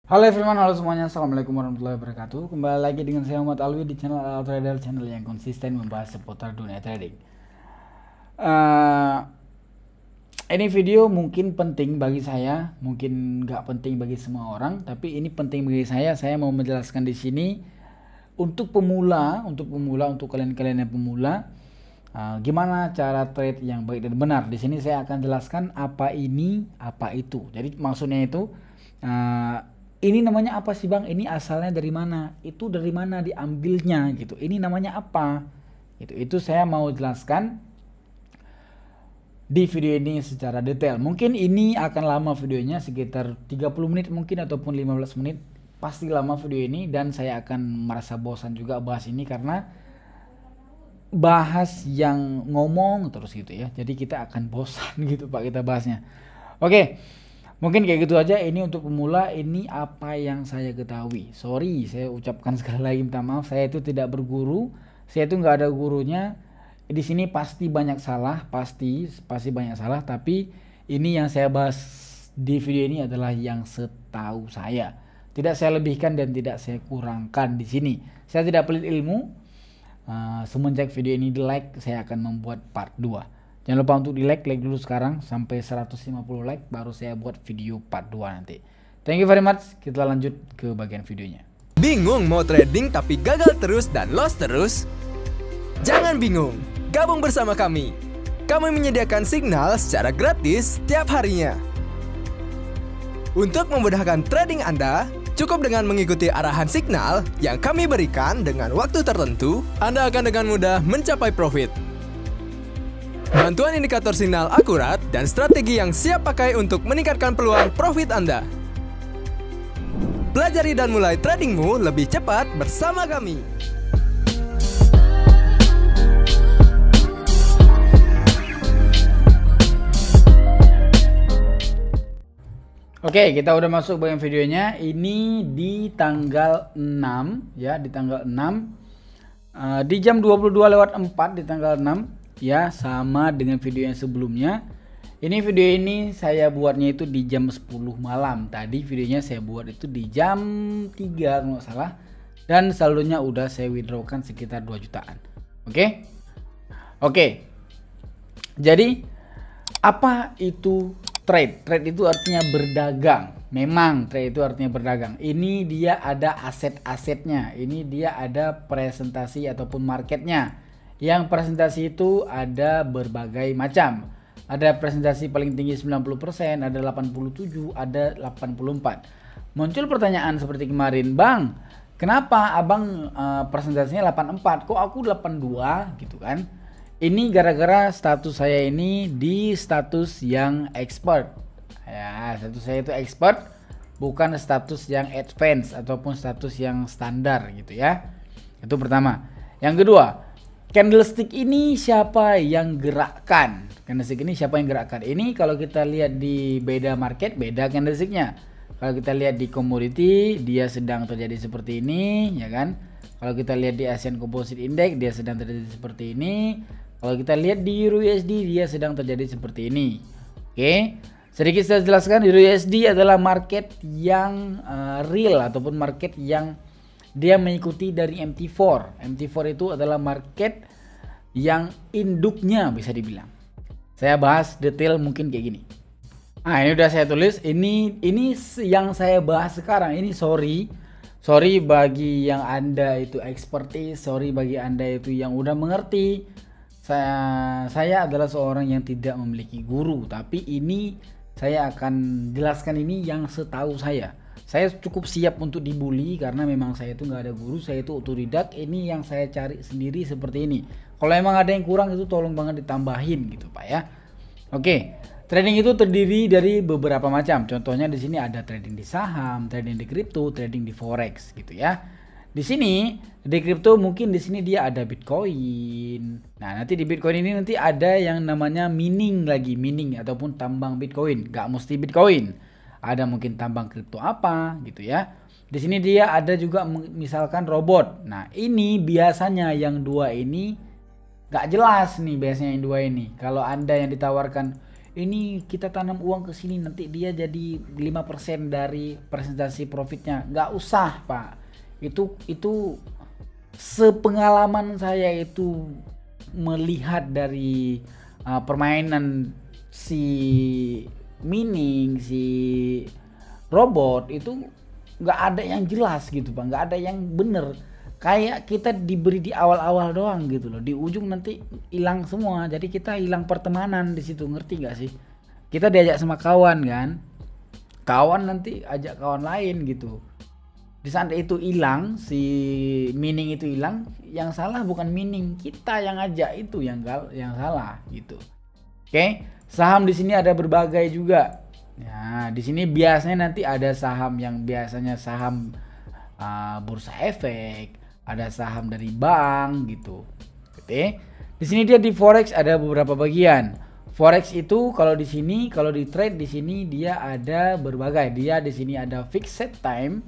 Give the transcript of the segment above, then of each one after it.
Halo everyone, halo semuanya, assalamualaikum warahmatullahi wabarakatuh. Kembali lagi dengan saya Muhammad Alwi di channel Al Trader, channel yang konsisten membahas seputar dunia trading. Eh, ini video mungkin penting bagi saya, mungkin nggak penting bagi semua orang, tapi ini penting bagi saya. Saya mau menjelaskan di sini untuk pemula, untuk kalian-kalian yang pemula, gimana cara trade yang baik dan benar. Di sini saya akan jelaskan apa ini, apa itu. Jadi maksudnya itu. Ini namanya apa sih bang? Ini asalnya dari mana? Itu dari mana diambilnya gitu? Ini namanya apa? Itu saya mau jelaskan di video ini secara detail. Mungkin ini akan lama videonya, sekitar 30 menit mungkin ataupun 15 menit. Pasti lama video ini dan saya akan merasa bosan juga bahas ini karena bahas yang ngomong terus gitu ya. Jadi kita akan bosan gitu Pak kita bahasnya. Oke. Mungkin kayak gitu aja. Ini untuk pemula, ini apa yang saya ketahui. Sorry, saya ucapkan sekali lagi minta maaf. Saya itu tidak berguru, saya itu nggak ada gurunya. Di sini pasti banyak salah, pasti banyak salah. Tapi ini yang saya bahas di video ini adalah yang setahu saya. Tidak saya lebihkan dan tidak saya kurangkan di sini. Saya tidak pelit ilmu. Semenjak video ini di like, saya akan membuat part 2. Jangan lupa untuk di like dulu sekarang sampai 150 like baru saya buat video part 2 nanti. Thank you very much. Kita lanjut ke bagian videonya. Bingung mau trading tapi gagal terus dan loss terus? Jangan bingung, gabung bersama kami. Kami menyediakan signal secara gratis setiap harinya. Untuk memudahkan trading Anda, cukup dengan mengikuti arahan signal yang kami berikan dengan waktu tertentu, Anda akan dengan mudah mencapai profit. Bantuan indikator signal akurat dan strategi yang siap pakai untuk meningkatkan peluang profit Anda. Pelajari dan mulai tradingmu lebih cepat bersama kami. Oke, kita udah masuk bagian videonya. Ini di tanggal 6 ya, di tanggal 6 di jam 22:04 di tanggal 6. Ya, sama dengan video yang sebelumnya. Ini video ini saya buatnya itu di jam 10 malam. Tadi videonya saya buat itu di jam 3 kalau nggak salah. Dan saldonya udah saya withdrawkan sekitar 2 jutaan. Oke. Oke. Jadi apa itu trade? Trade itu artinya berdagang. Memang trade itu artinya berdagang. Ini dia ada aset-asetnya. Ini dia ada presentasi ataupun marketnya. Yang presentasi itu ada berbagai macam. Ada presentasi paling tinggi 90%, ada 87%, ada 84%. Muncul pertanyaan seperti kemarin, Bang, kenapa Abang presentasinya 84? Kok aku 82 gitu kan? Ini gara-gara status saya ini di status yang expert. Ya, status saya itu expert, bukan status yang advance ataupun status yang standar gitu ya. Itu pertama. Yang kedua, candlestick ini siapa yang gerakkan? Candlestick ini siapa yang gerakkan? Ini kalau kita lihat di beda market, beda candlesticknya. Kalau kita lihat di commodity, dia sedang terjadi seperti ini, ya kan? Kalau kita lihat di Asian Composite Index, dia sedang terjadi seperti ini. Kalau kita lihat di Euro USD, dia sedang terjadi seperti ini. Oke, sedikit saya jelaskan. Euro USD adalah market yang real ataupun market yang dia mengikuti dari MT4. MT4 itu adalah market yang induknya bisa dibilang. Saya bahas detail mungkin kayak gini. Nah, ini udah saya tulis. Ini yang saya bahas sekarang. Ini sorry bagi yang Anda itu expertise, sorry bagi Anda itu yang udah mengerti. Saya adalah seorang yang tidak memiliki guru, tapi ini saya akan jelaskan ini yang setahu saya. Saya cukup siap untuk dibully karena memang saya itu nggak ada guru, saya itu otodidak. Ini yang saya cari sendiri seperti ini. Kalau emang ada yang kurang itu tolong banget ditambahin gitu Pak ya. Oke, trading itu terdiri dari beberapa macam. Contohnya di sini ada trading di saham, trading di kripto, trading di forex gitu ya. Di sini di kripto mungkin di sini dia ada Bitcoin. Nah nanti di Bitcoin ini nanti ada yang namanya mining ataupun tambang Bitcoin. Gak mesti Bitcoin. Ada mungkin tambang kripto apa gitu ya. Di sini dia ada juga misalkan robot. Nah ini biasanya yang dua ini gak jelas nih biasanya yang dua ini. Kalau Anda yang ditawarkan ini kita tanam uang ke sini nanti dia jadi 5% dari presentasi profitnya. Nggak usah Pak. Itu sepengalaman saya itu melihat dari permainan si Mining, si robot itu nggak ada yang jelas gitu Pak, nggak ada yang bener. Kayak kita diberi di awal-awal doang gitu loh, di ujung nanti hilang semua. Jadi kita hilang pertemanan di situ, ngerti nggak sih? Kita diajak sama kawan kan, kawan nanti ajak kawan lain gitu. Di saat itu hilang, si Mining itu hilang, yang salah bukan Mining, kita yang ajak itu yang salah gitu. Oke, saham di sini ada berbagai juga. Nah, di sini biasanya nanti ada saham yang biasanya saham bursa efek, ada saham dari bank gitu. Oke. Di sini dia di forex ada beberapa bagian. Forex itu kalau di sini, kalau di trade di sini dia ada berbagai. Dia di sini ada fixed set time,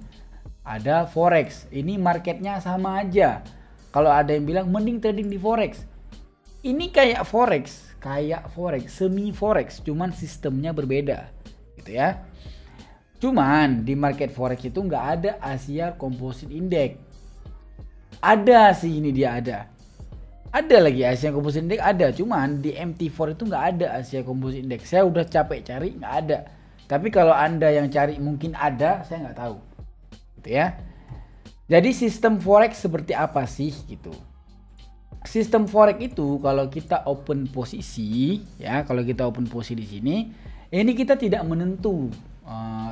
ada forex. Ini marketnya sama aja. Kalau ada yang bilang mending trading di forex. Ini kayak forex, semi forex, cuman sistemnya berbeda, gitu ya. Cuman di market forex itu nggak ada Asia Composite Index. Ada sih, ini dia ada. Ada lagi Asia Composite Index ada, cuman di MT4 itu nggak ada Asia Composite Index. Saya udah capek cari nggak ada. Tapi kalau Anda yang cari mungkin ada, saya nggak tahu. Gitu ya. Jadi sistem forex seperti apa sih gitu. Sistem forex itu kalau kita open posisi ya, kalau kita open posisi di sini, ini kita tidak menentu.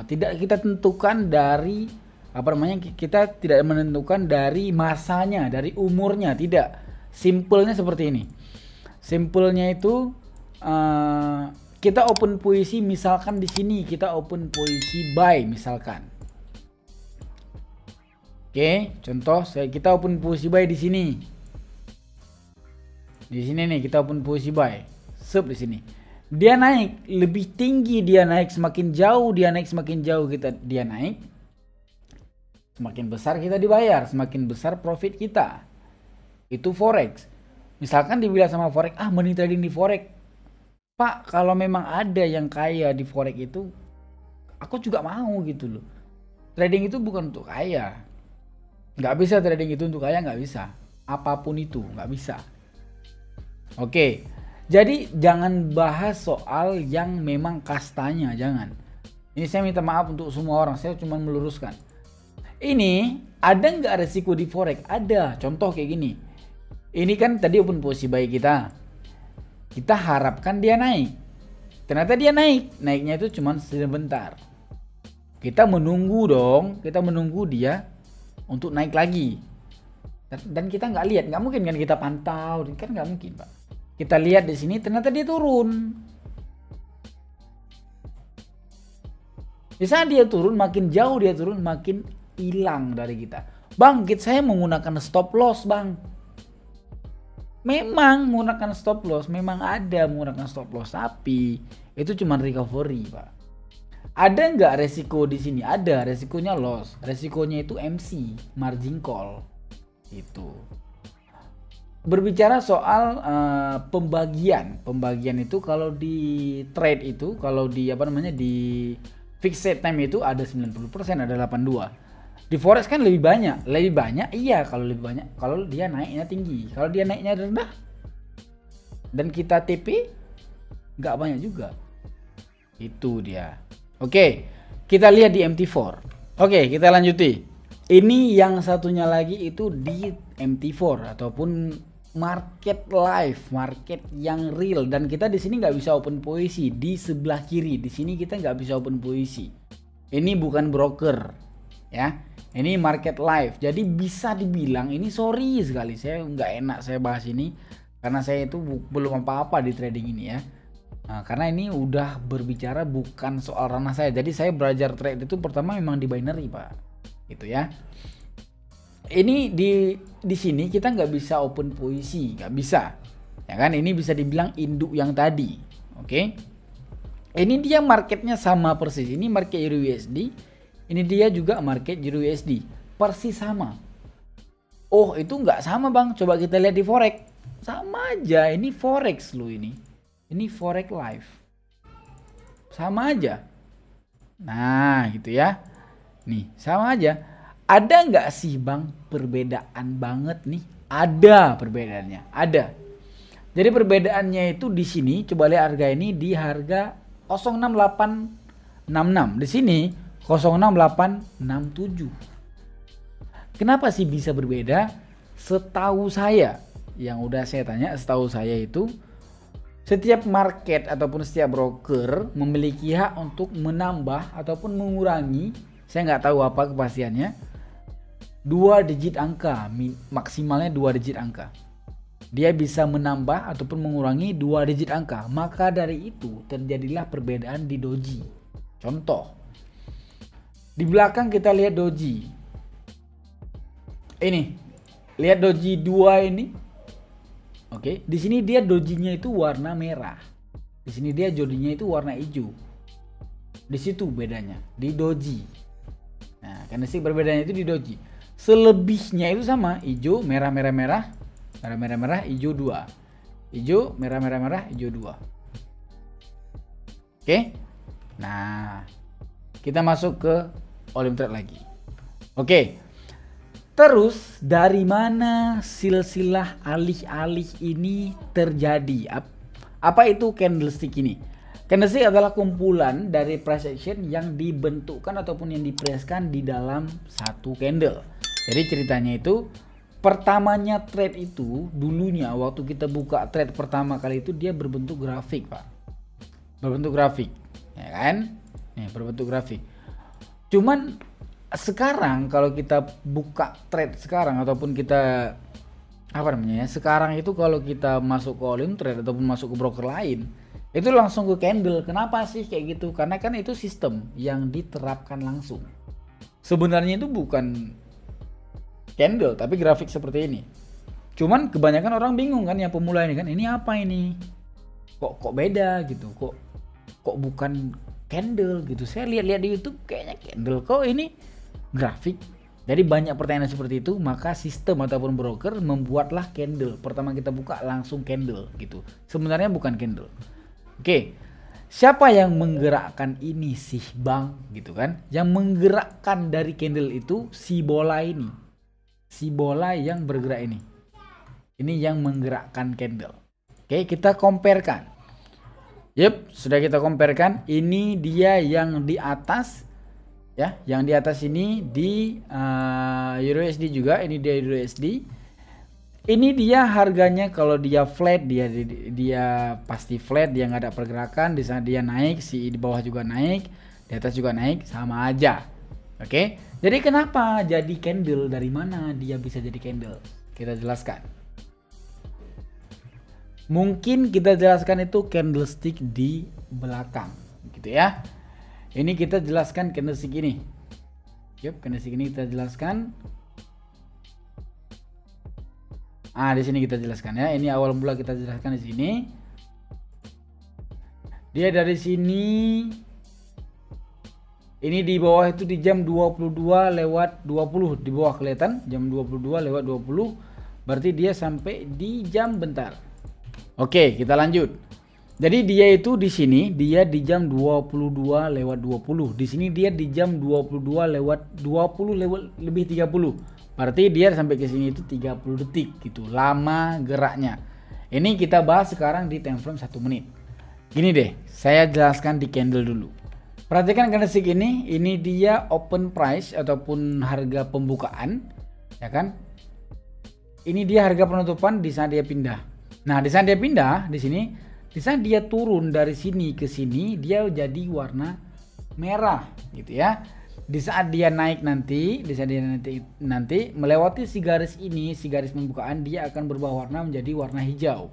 Tidak kita tentukan dari kita tidak menentukan dari masanya, dari umurnya, tidak. Simpelnya seperti ini. Simpelnya itu kita open posisi, misalkan di sini kita open posisi buy misalkan. Oke, contoh kita open posisi buy di sini. Di sini nih kita open posisi buy. Di sini. Dia naik lebih tinggi, dia naik semakin jauh, dia naik semakin besar kita dibayar, semakin besar profit kita. Itu forex. Misalkan dibilang sama forex, mending trading di forex. Pak, kalau memang ada yang kaya di forex itu, aku juga mau gitu loh. Trading itu bukan untuk kaya. Nggak bisa trading itu untuk kaya, nggak bisa. Apapun itu nggak bisa. Oke. Jadi jangan bahas soal yang memang kastanya, jangan. Ini saya minta maaf untuk semua orang, saya cuma meluruskan. Ini ada nggak resiko di forex? Ada. Contoh kayak gini. Ini kan tadi open posisi buy kita. Kita harapkan dia naik. Ternyata dia naik. Naiknya itu cuma sebentar. Kita menunggu dong. Kita menunggu dia untuk naik lagi. Dan kita nggak lihat, nggak mungkin kan kita pantau, kan nggak mungkin Pak. Kita lihat di sini ternyata dia turun. Di saat dia turun, makin jauh dia turun, makin hilang dari kita. Bang, saya menggunakan stop loss, Bang. Memang menggunakan stop loss, memang ada menggunakan stop loss, tapi itu cuma recovery, Pak. Ada nggak resiko di sini? Ada, resikonya loss. Resikonya itu MC, margin call. Itu. Berbicara soal pembagian itu kalau di trade itu, kalau di di fixed time itu ada 90%, ada 82. Di forex kan lebih banyak iya, kalau lebih banyak kalau dia naiknya tinggi, kalau dia naiknya rendah dan kita TP nggak banyak juga. Itu dia. Oke, kita lihat di MT4. Oke, kita lanjuti. Ini yang satunya lagi itu di MT4 ataupun market live, market yang real, dan kita di sini nggak bisa open posisi di sebelah kiri. Di sini kita nggak bisa open posisi. Ini bukan broker, ya. Ini market live. Jadi bisa dibilang ini, sorry sekali, saya nggak enak saya bahas ini karena saya itu belum apa-apa di trading ini ya. Nah, karena ini udah berbicara bukan soal ranah saya. Jadi saya belajar trade itu pertama memang di binary, Pak. Gitu ya. Ini di sini kita nggak bisa open posisi, nggak bisa, ya kan? Ini bisa dibilang induk yang tadi, oke? Ini dia marketnya sama persis. Ini market Euro USD, ini dia juga market Euro USD, persis sama. Oh, itu nggak sama Bang. Coba kita lihat di forex, sama aja. Ini forex loh ini forex live. sama aja. Nah gitu ya. Nih sama aja. Ada nggak sih Bang perbedaan banget nih? Ada perbedaannya. Ada. Jadi perbedaannya itu di sini. Coba lihat harga ini di harga 06866. Di sini 06867. Kenapa sih bisa berbeda? Setahu saya, yang udah saya tanya, setahu saya itu setiap market ataupun setiap broker memiliki hak untuk menambah ataupun mengurangi, saya nggak tahu apa kepastiannya, 2 digit angka, maksimalnya 2 digit angka. Dia bisa menambah ataupun mengurangi 2 digit angka. Maka dari itu terjadilah perbedaan di doji. Contoh, di belakang kita lihat doji. Ini, lihat doji 2 ini. Oke, di sini dia dojinya itu warna merah. Di sini dia dojinya itu warna hijau. Di situ bedanya di doji. Nah, candlestick perbedaannya itu di doji. Selebihnya itu sama, hijau, merah, merah, merah, merah, merah, merah, hijau 2. Hijau, merah, merah, merah, hijau 2. Oke. Nah, kita masuk ke volume trade lagi. Oke. Terus dari mana silsilah alih-alih ini terjadi? Apa itu candlestick ini? Candlestick adalah kumpulan dari price action yang dibentukkan ataupun yang dipreskan di dalam satu candle. Jadi ceritanya itu, pertamanya trade itu dulunya waktu kita buka trade pertama kali itu dia berbentuk grafik, Pak. Berbentuk grafik, ya kan? Nih, berbentuk grafik. Cuman sekarang kalau kita buka trade sekarang ataupun kita sekarang itu kalau kita masuk ke volume trade ataupun masuk ke broker lain itu langsung ke candle. Kenapa sih kayak gitu? Karena kan itu sistem yang diterapkan langsung. Sebenarnya itu bukan candle tapi grafik seperti ini. Cuman kebanyakan orang bingung kan, yang pemula ini kan, ini apa ini? Kok beda gitu? Kok bukan candle gitu? Saya lihat-lihat di YouTube kayaknya candle, kok ini grafik. Jadi banyak pertanyaan seperti itu, maka sistem ataupun broker membuatlah candle. Pertama kita buka langsung candle gitu. Sebenarnya bukan candle. Oke. Siapa yang menggerakkan ini sih Bang gitu kan? Yang menggerakkan dari candle itu si bola ini. Si bola yang bergerak ini. Ini yang menggerakkan candle. Oke, kita comparekan. Yep, sudah kita comparekan. Ini dia yang di atas. Ya, yang di atas ini di EURUSD juga, ini dia EURUSD. Ini dia harganya kalau dia flat, dia pasti flat, dia nggak ada pergerakan. Di sana dia naik, si di bawah juga naik, di atas juga naik, sama aja. Oke, jadi kenapa jadi candle? Dari mana dia bisa jadi candle? Kita jelaskan. Mungkin kita jelaskan itu candlestick di belakang, gitu ya. Ini kita jelaskan candlestick ini. Yuk, candlestick ini kita jelaskan. Di sini kita jelaskan ya. Ini awal mula kita jelaskan di sini. Dia dari sini. Ini di bawah itu di jam 22:20. Di bawah kelihatan jam 22:20. Berarti dia sampai di jam bentar. Oke, kita lanjut. Jadi dia itu di sini dia di jam 22:20. Di sini dia di jam 22:20 lebih 30. Berarti dia sampai ke sini itu 30 detik gitu. Lama geraknya. Ini kita bahas sekarang di time frame 1 menit. Gini deh, saya jelaskan di candle dulu. Perhatikan candlestick ini dia open price ataupun harga pembukaan, ya kan? Ini dia harga penutupan, di sana dia pindah. Nah, di sana dia pindah di sini. Di sana dia turun dari sini ke sini, dia jadi warna merah gitu ya. Di saat dia naik nanti, nanti melewati si garis ini, si garis pembukaan, dia akan berubah warna menjadi warna hijau.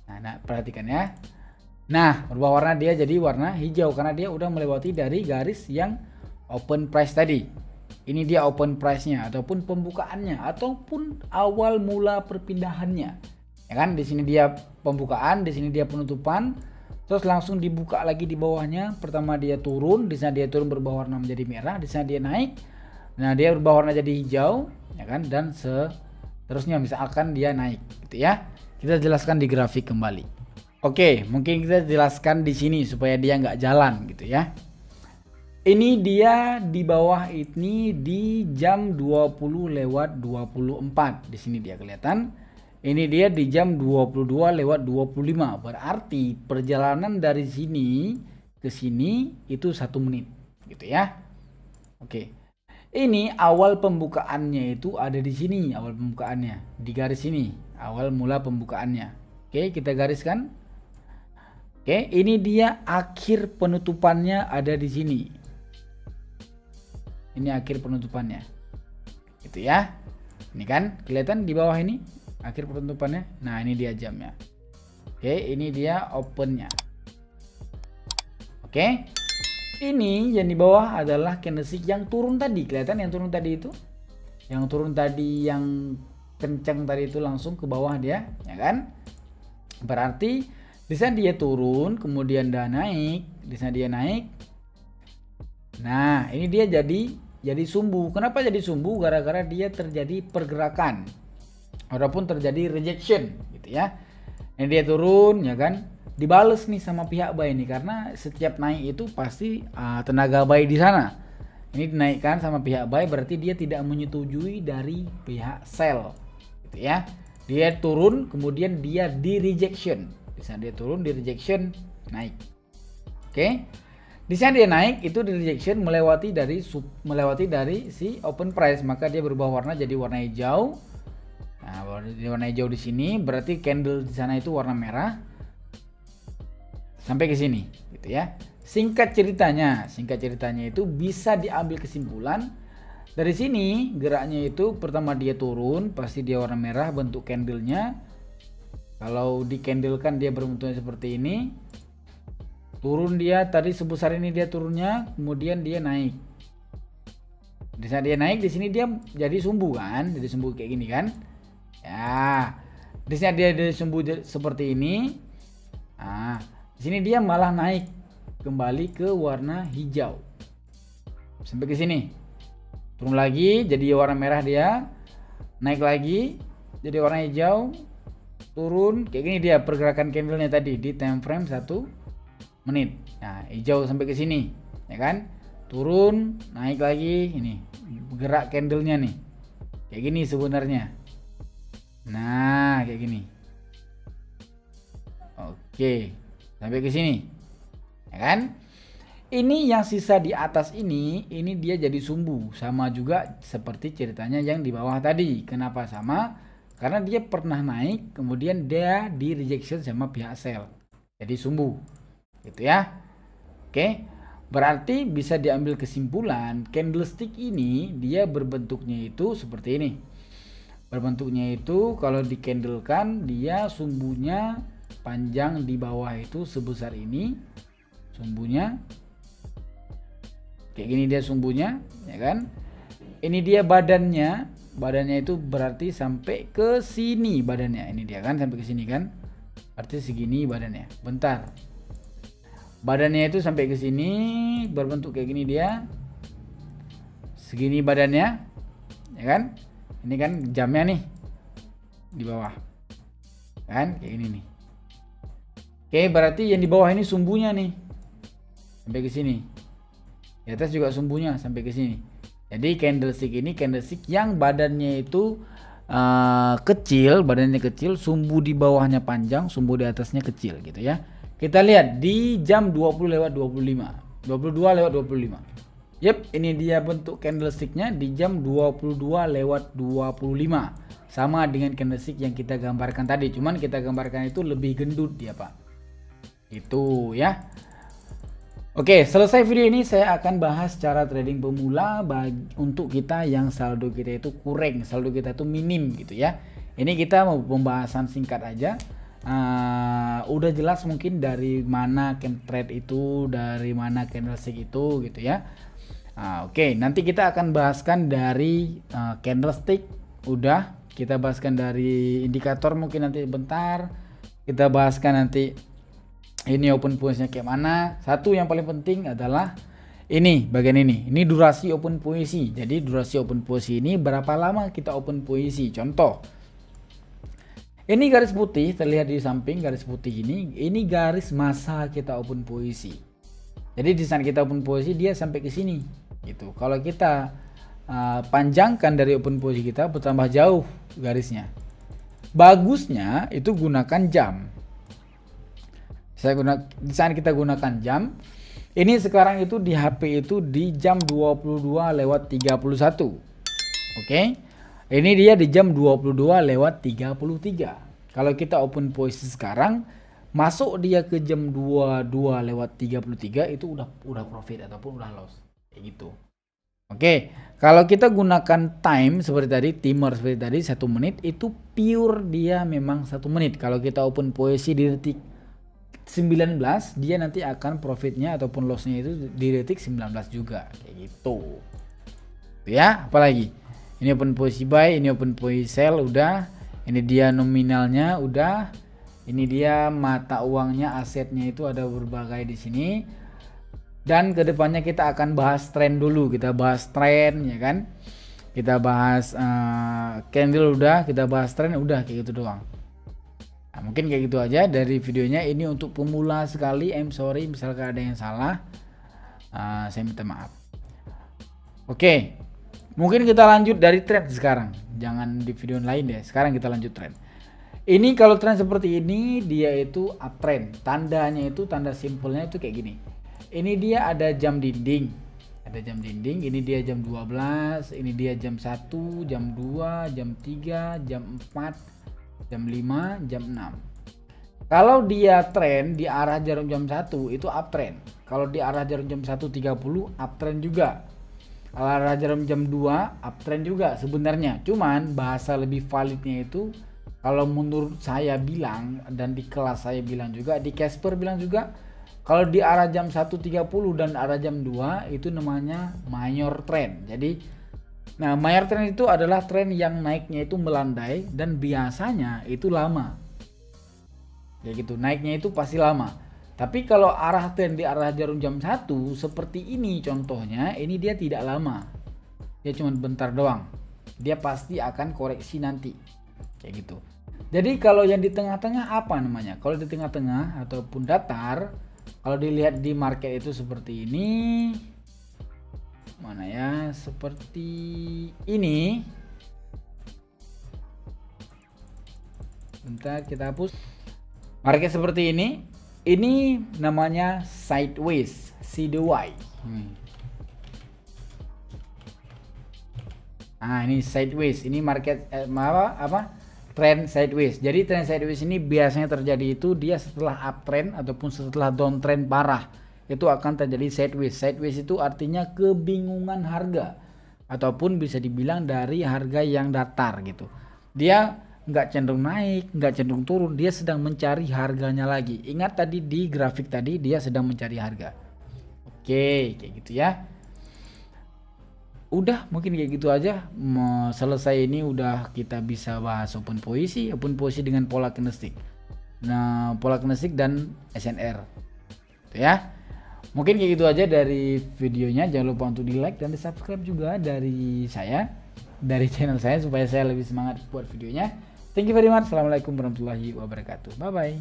Nah, perhatikan ya. Nah, berubah warna dia jadi warna hijau karena dia udah melewati dari garis yang open price tadi. Ini dia open price-nya ataupun pembukaannya ataupun awal mula perpindahannya. Ya kan, di sini dia pembukaan, di sini dia penutupan, terus langsung dibuka lagi di bawahnya. Pertama dia turun, di sana dia turun berubah warna menjadi merah, di sana dia naik. Nah, dia berubah warna jadi hijau, ya kan, dan seterusnya misalkan dia naik gitu ya. Kita jelaskan di grafik kembali. Oke, mungkin kita jelaskan di sini supaya dia nggak jalan gitu ya. Ini dia di bawah ini di jam 20:24. Di sini dia kelihatan. Ini dia di jam 22:25. Berarti perjalanan dari sini ke sini itu 1 menit gitu ya. Oke. Ini awal pembukaannya itu ada di sini, awal pembukaannya di garis ini, awal mula pembukaannya. Oke, kita gariskan. Oke, ini dia akhir penutupannya ada di sini. Ini akhir penutupannya. Gitu ya. Ini kan kelihatan di bawah ini akhir penutupannya. Nah, ini dia jamnya. Oke, ini dia opennya. Oke. Ini yang di bawah adalah candlestick yang turun tadi. Kelihatan yang turun tadi itu? Yang turun tadi yang kencang tadi itu langsung ke bawah dia, ya kan? Berarti di sana dia turun, kemudian dia naik, di sana dia naik. Nah, ini dia jadi sumbu. Kenapa jadi sumbu? Gara-gara dia terjadi pergerakan. Walaupun terjadi rejection gitu ya. Ini dia turun, ya kan? Dibales nih sama pihak buy ini karena setiap naik itu pasti tenaga buy di sana. Ini dinaikkan sama pihak buy berarti dia tidak menyetujui dari pihak sell gitu ya. Dia turun kemudian dia di rejection. Di sana dia turun di rejection naik. Oke. Di sana dia naik itu di rejection melewati dari si open price, maka dia berubah warna jadi warna hijau. Nah, warna hijau di sini berarti candle di sana itu warna merah. Sampai ke sini gitu ya. Singkat ceritanya itu bisa diambil kesimpulan dari sini geraknya itu pertama dia turun, pasti dia warna merah bentuk candlenya. Kalau di candle kan dia berbentuknya seperti ini. Turun dia tadi sebesar ini dia turunnya, kemudian dia naik. Di saat dia naik di sini dia jadi sumbu kan, jadi sumbu kayak gini kan. Ya. Di saat dia jadi sumbu seperti ini. Nah, di sini dia malah naik kembali ke warna hijau. Sampai ke sini. Turun lagi jadi warna merah dia. Naik lagi jadi warna hijau. Turun kayak gini dia pergerakan candlenya tadi di time frame 1 menit. Nah, hijau sampai ke sini, ya kan? Turun, naik lagi ini. Gerak candlenya nih. Kayak gini sebenarnya. Nah, kayak gini. Oke. Sampai ke sini. Ya kan? Ini yang sisa di atas ini dia jadi sumbu. Sama juga seperti ceritanya yang di bawah tadi. Kenapa sama? Karena dia pernah naik, kemudian dia di rejection sama pihak sell. Jadi sumbu. Gitu ya. Oke. Berarti bisa diambil kesimpulan candlestick ini dia berbentuknya itu seperti ini. Berbentuknya itu kalau dikendlekan dia sumbunya panjang di bawah itu sebesar ini. Sumbunya kayak gini dia sumbunya, ya kan? Ini dia badannya. Badannya itu berarti sampai ke sini badannya. Ini dia kan sampai ke sini kan? Berarti segini badannya. Bentar. Badannya itu sampai ke sini berbentuk kayak gini dia. Segini badannya. Ya kan? Ini kan jamnya nih. Di bawah. Kan? Kayak gini nih. Oke, berarti yang di bawah ini sumbunya nih. Sampai ke sini. Di atas juga sumbunya sampai ke sini. Jadi candlestick ini candlestick yang badannya itu kecil, sumbu di bawahnya panjang, sumbu di atasnya kecil gitu ya. Kita lihat di jam 20:25. 22:25. Yep, ini dia bentuk candlesticknya di jam 22:25. Sama dengan candlestick yang kita gambarkan tadi, cuman kita gambarkan itu lebih gendut dia, Pak. Itu ya. Oke, selesai video ini saya akan bahas cara trading pemula untuk kita yang saldo kita itu kurang, saldo kita itu minim gitu ya. Ini kita mau pembahasan singkat aja. Udah jelas mungkin dari mana trade itu, dari mana candlestick itu gitu ya. Oke, nanti kita akan bahaskan dari candlestick, udah kita bahaskan dari indikator mungkin nanti bentar. Kita bahaskan nanti ini open posisinya kayak mana. Satu yang paling penting adalah ini bagian ini durasi open posisi. Jadi durasi open posisi ini berapa lama kita open posisi. Contoh Ini garis putih terlihat di samping garis putih ini garis masa kita open posisi. Jadi di saat kita open posisi dia sampai ke sini gitu. Kalau kita panjangkan dari open posisi kita bertambah jauh garisnya. Bagusnya itu gunakan jam. Di saat kita gunakan jam, ini sekarang itu di HP itu di jam 22:31. Oke. Ini dia di jam 22:33. Kalau kita open posisi sekarang, masuk dia ke jam 22:33 itu udah profit ataupun udah loss. Kayak gitu. Oke, kalau kita gunakan time seperti tadi, timer seperti tadi 1 menit itu pure dia memang 1 menit. Kalau kita open posisi di detik 19 dia nanti akan profitnya ataupun lossnya itu di detik 19 juga kayak gitu. Ya, apalagi ini open posisi buy, ini open posisi sell udah, ini dia nominalnya udah, ini dia mata uangnya, asetnya itu ada berbagai di sini. Dan kedepannya kita akan bahas tren dulu, kita bahas tren ya kan, kita bahas candle udah, kita bahas tren udah, kayak gitu doang. Nah, mungkin kayak gitu aja dari videonya. Ini untuk pemula sekali, I'm sorry misalkan ada yang salah, saya minta maaf. Oke, mungkin kita lanjut dari tren sekarang, jangan di video lain deh. Sekarang kita lanjut tren. Ini kalau tren seperti ini dia itu uptrend, tandanya itu tanda simpelnya itu kayak gini. Ini dia ada jam dinding, ini dia jam 12, ini dia jam 1, jam 2, jam 3, jam 4, jam 5, jam 6. Kalau dia tren di arah jarum jam 1 itu uptrend. Kalau di arah jarum jam 1.30 uptrend juga. Kalau arah jarum jam 2 uptrend juga sebenarnya. Cuman bahasa lebih validnya itu kalau menurut saya bilang, dan di kelas saya bilang juga, di Casper bilang juga, kalau di arah jam 1.30 dan arah jam 2 itu namanya mayor trend. Jadi nah, mayor trend itu adalah tren yang naiknya itu melandai dan biasanya itu lama. Ya gitu, naiknya itu pasti lama. Tapi kalau arah tren di arah jarum jam 1 seperti ini contohnya, ini dia tidak lama. Dia cuma bentar doang. Dia pasti akan koreksi nanti. Kayak gitu. Jadi kalau yang di tengah-tengah apa namanya? Kalau di tengah-tengah ataupun datar, kalau dilihat di market itu seperti ini. Mana ya, seperti ini. Bentar kita hapus. Market seperti ini namanya sideways, CDY. Nah, ini sideways, ini market trend sideways. Jadi trend sideways ini biasanya terjadi itu dia setelah uptrend ataupun setelah downtrend parah. Itu akan terjadi sideways. Sideways itu artinya kebingungan harga ataupun bisa dibilang dari harga yang datar gitu. Dia nggak cenderung naik, nggak cenderung turun, dia sedang mencari harganya lagi. Ingat tadi di grafik tadi dia sedang mencari harga. Oke, kayak gitu ya. Udah mungkin kayak gitu aja. Selesai ini udah kita bisa bahas open posisi dengan pola candlestick. Nah, pola candlestick dan SNR. Gitu ya. Mungkin kayak gitu aja dari videonya. Jangan lupa untuk di like dan di subscribe juga dari saya, dari channel saya, supaya saya lebih semangat buat videonya. Thank you very much. Assalamualaikum warahmatullahi wabarakatuh. Bye bye.